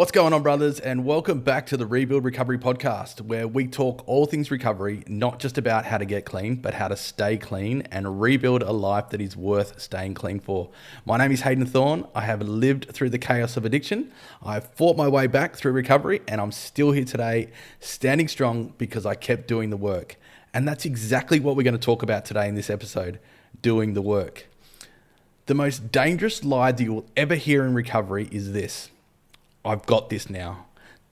What's going on, brothers, and welcome back to the Rebuild Recovery Podcast, where we talk all things recovery, not just about how to get clean, but how to stay clean and rebuild a life that is worth staying clean for. My name is Hayden Thorn. I have lived through the chaos of addiction. I've fought my way back through recovery, and I'm still here today, standing strong because I kept doing the work. And that's exactly what we're going to talk about today in this episode, doing the work. The most dangerous lie that you will ever hear in recovery is this: I've got this now.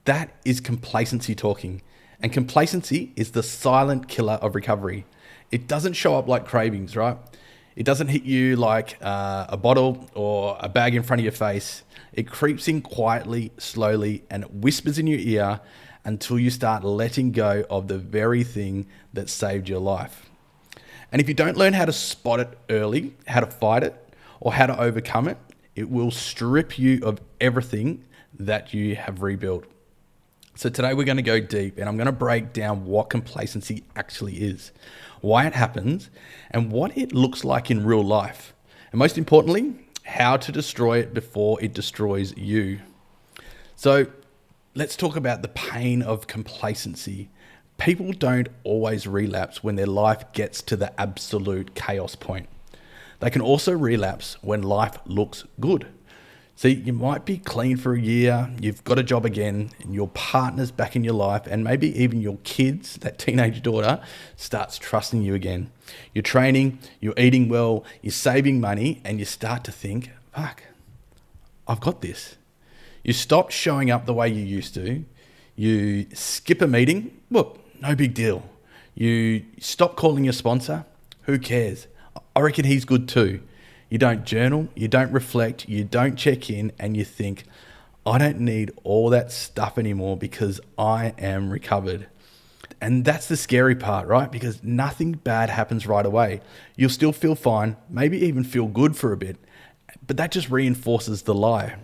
That is complacency talking. And complacency is the silent killer of recovery. It doesn't show up like cravings, right? It doesn't hit you like a bottle or a bag in front of your face. It creeps in quietly, slowly, and it whispers in your ear until you start letting go of the very thing that saved your life. And if you don't learn how to spot it early, how to fight it, or how to overcome it, it will strip you of everything that you have rebuilt. So today we're going to go deep, and I'm going to break down what complacency actually is, why it happens, and what it looks like in real life. And most importantly, how to destroy it before it destroys you. So let's talk about the pain of complacency. People don't always relapse when their life gets to the absolute chaos point. They can also relapse when life looks good. See, you might be clean for a year, you've got a job again, and your partner's back in your life, and maybe even your kids, that teenage daughter, starts trusting you again. You're training, you're eating well, you're saving money, and you start to think, fuck, I've got this. You stop showing up the way you used to. You skip a meeting, look, no big deal. You stop calling your sponsor, who cares? I reckon he's good too. You don't journal, you don't reflect, you don't check in, and you think, I don't need all that stuff anymore because I am recovered. And that's the scary part, right? Because nothing bad happens right away. You'll still feel fine, maybe even feel good for a bit, but that just reinforces the lie.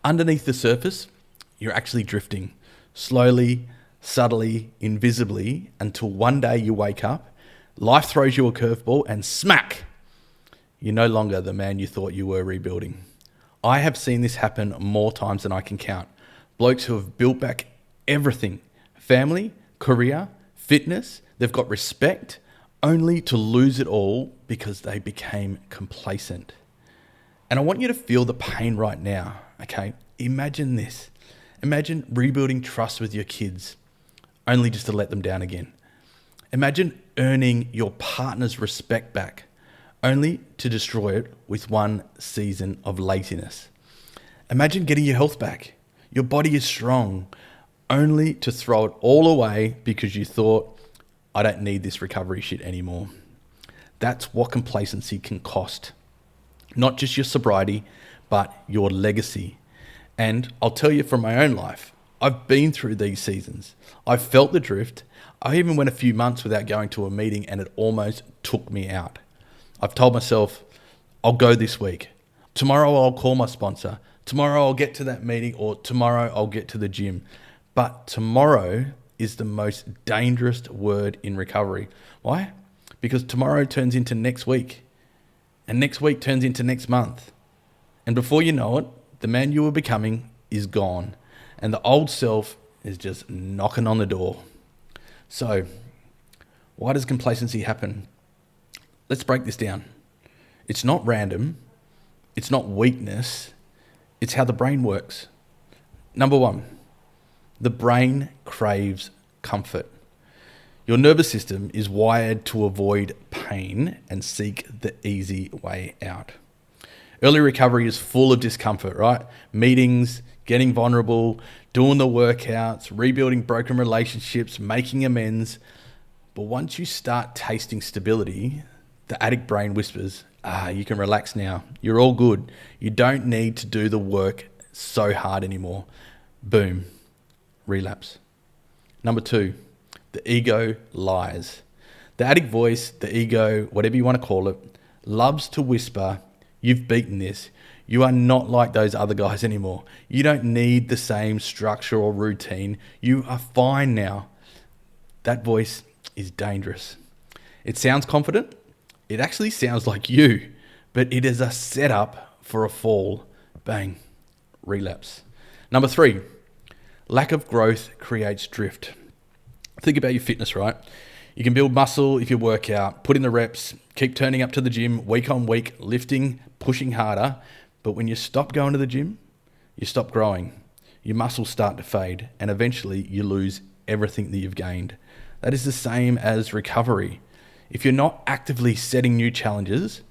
Underneath the surface, you're actually drifting slowly, subtly, invisibly, until one day you wake up, life throws you a curveball, and smack! You're no longer the man you thought you were rebuilding. I have seen this happen more times than I can count. Blokes who have built back everything, family, career, fitness, they've got respect, only to lose it all because they became complacent. And I want you to feel the pain right now, okay? Imagine this. Imagine rebuilding trust with your kids, only just to let them down again. Imagine earning your partner's respect back, only to destroy it with one season of laziness. Imagine getting your health back. Your body is strong, only to throw it all away because you thought, I don't need this recovery shit anymore. That's what complacency can cost. Not just your sobriety, but your legacy. And I'll tell you from my own life, I've been through these seasons. I've felt the drift. I even went a few months without going to a meeting, and it almost took me out. I've told myself, I'll go this week. Tomorrow I'll call my sponsor. Tomorrow I'll get to that meeting, or tomorrow I'll get to the gym. But tomorrow is the most dangerous word in recovery. Why? Because tomorrow turns into next week, and next week turns into next month. And before you know it, the man you were becoming is gone, and the old self is just knocking on the door. So, why does complacency happen? Let's break this down. It's not random. It's not weakness. It's how the brain works. Number one, the brain craves comfort. Your nervous system is wired to avoid pain and seek the easy way out. Early recovery is full of discomfort, right? Meetings, getting vulnerable, doing the workouts, rebuilding broken relationships, making amends. But once you start tasting stability, the addict brain whispers, you can relax now. You're all good. You don't need to do the work so hard anymore. Boom, relapse. Number two, the ego lies. The addict voice, the ego, whatever you want to call it, loves to whisper, you've beaten this. You are not like those other guys anymore. You don't need the same structure or routine. You are fine now. That voice is dangerous. It sounds confident. It actually sounds like you, but it is a setup for a fall. Bang, relapse. Number 3, lack of growth creates drift. Think about your fitness, right? You can build muscle if you work out, put in the reps, keep turning up to the gym week on week, lifting, pushing harder. But when you stop going to the gym, you stop growing. Your muscles start to fade, and eventually you lose everything that you've gained. That is the same as recovery. If you're not actively setting new challenges,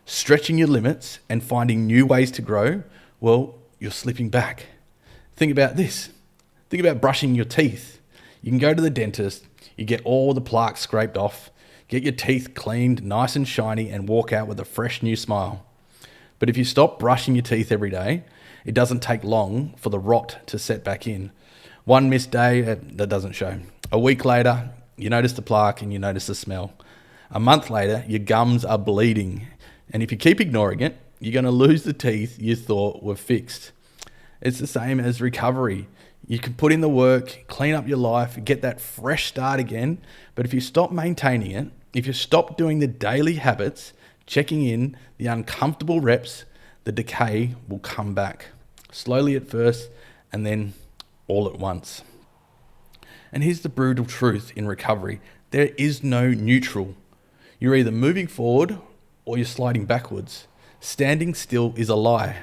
stretching your limits, and finding new ways to grow, well, you're slipping back. Think about this. Think about brushing your teeth. You can go to the dentist, you get all the plaques scraped off, get your teeth cleaned nice and shiny, and walk out with a fresh new smile. But if you stop brushing your teeth every day, it doesn't take long for the rot to set back in. One missed day, that doesn't show. A week later, you notice the plaque and you notice the smell. A month later, your gums are bleeding. And if you keep ignoring it, you're going to lose the teeth you thought were fixed. It's the same as recovery. You can put in the work, clean up your life, get that fresh start again. But if you stop maintaining it, if you stop doing the daily habits, checking in, the uncomfortable reps, the decay will come back. Slowly at first, and then all at once. And here's the brutal truth in recovery. There is no neutral. You're either moving forward or you're sliding backwards. Standing still is a lie.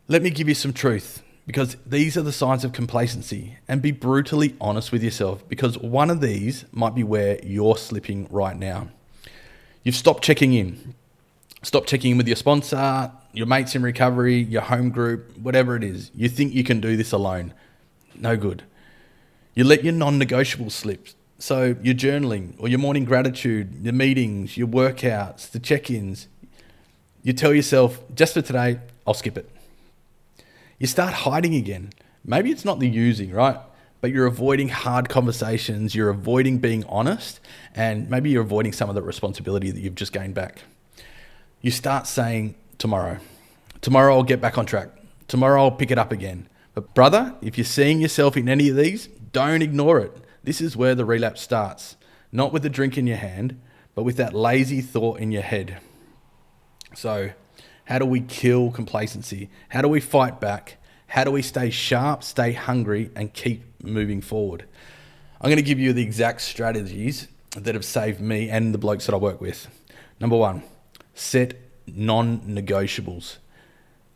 Let me give you some truth, because these are the signs of complacency, and be brutally honest with yourself, because one of these might be where you're slipping right now. You've stopped checking in. Stop checking in with your sponsor, your mates in recovery, your home group, whatever it is. You think you can do this alone. No good. You let your non-negotiables slip. So your journaling or your morning gratitude, your meetings, your workouts, the check-ins. You tell yourself, just for today, I'll skip it. You start hiding again. Maybe it's not the using, right? But you're avoiding hard conversations, you're avoiding being honest, and maybe you're avoiding some of the responsibility that you've just gained back. You start saying, tomorrow I'll get back on track. Tomorrow I'll pick it up again. But brother, if you're seeing yourself in any of these, don't ignore it. This is where the relapse starts. Not with the drink in your hand, but with that lazy thought in your head. So, how do we kill complacency? How do we fight back? How do we stay sharp, stay hungry, and keep moving forward? I'm going to give you the exact strategies that have saved me and the blokes that I work with. Number 1, set non-negotiables.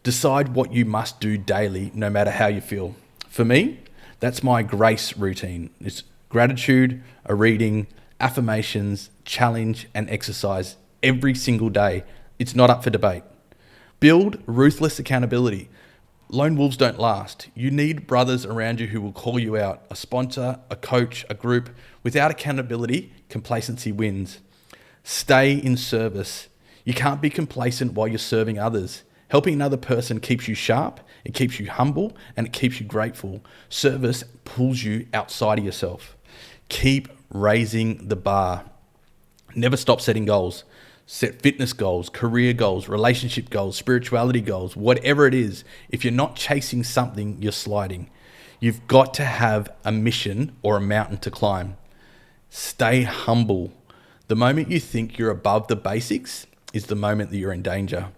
Decide what you must do daily, no matter how you feel. For me, that's my grace routine. It's gratitude, a reading, affirmations, challenge, and exercise every single day. It's not up for debate. Build ruthless accountability. Lone wolves don't last. You need brothers around you who will call you out. A sponsor, a coach, a group. Without accountability, complacency wins. Stay in service. You can't be complacent while you're serving others. Helping another person keeps you sharp, it keeps you humble, and it keeps you grateful. Service pulls you outside of yourself. Keep raising the bar. Never stop setting goals. Set fitness goals, career goals, relationship goals, spirituality goals, whatever it is. If you're not chasing something, you're sliding. You've got to have a mission or a mountain to climb. Stay humble. The moment you think you're above the basics is the moment that you're in danger.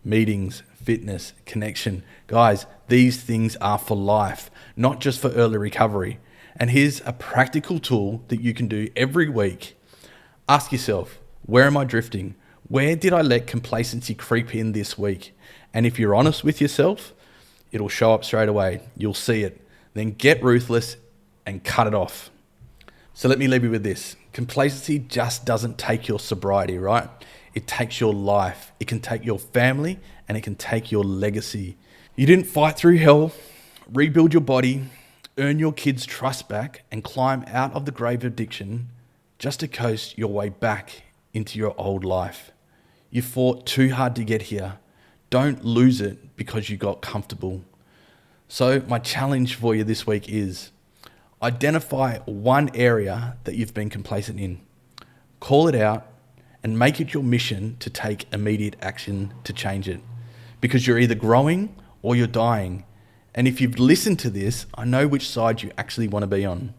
Meetings, fitness, connection. Guys, these things are for life, not just for early recovery. And here's a practical tool that you can do every week. Ask yourself, where am I drifting? Where did I let complacency creep in this week? And if you're honest with yourself, it'll show up straight away. You'll see it. Then get ruthless and cut it off. So let me leave you with this. Complacency just doesn't take your sobriety, right? It takes your life. It can take your family, and it can take your legacy. You didn't fight through hell, rebuild your body, earn your kids' trust back, and climb out of the grave of addiction just to coast your way back into your old life. You fought too hard to get here. Don't lose it because you got comfortable. So my challenge for you this week is identify one area that you've been complacent in. Call it out and make it your mission to take immediate action to change it. Because you're either growing or you're dying. And if you've listened to this, I know which side you actually want to be on.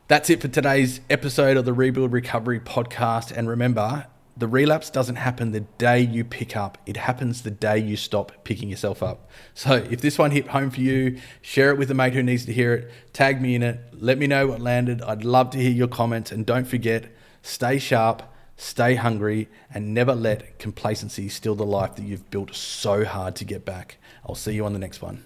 That's it for today's episode of the Rebuild Recovery podcast. And remember, The relapse doesn't happen the day you pick up. It happens the day you stop picking yourself up. So if this one hit home for you, share it with a mate who needs to hear it. Tag me in it. Let me know what landed. I'd love to hear your comments. And don't forget, stay sharp, stay hungry, and never let complacency steal the life that you've built so hard to get back. I'll see you on the next one.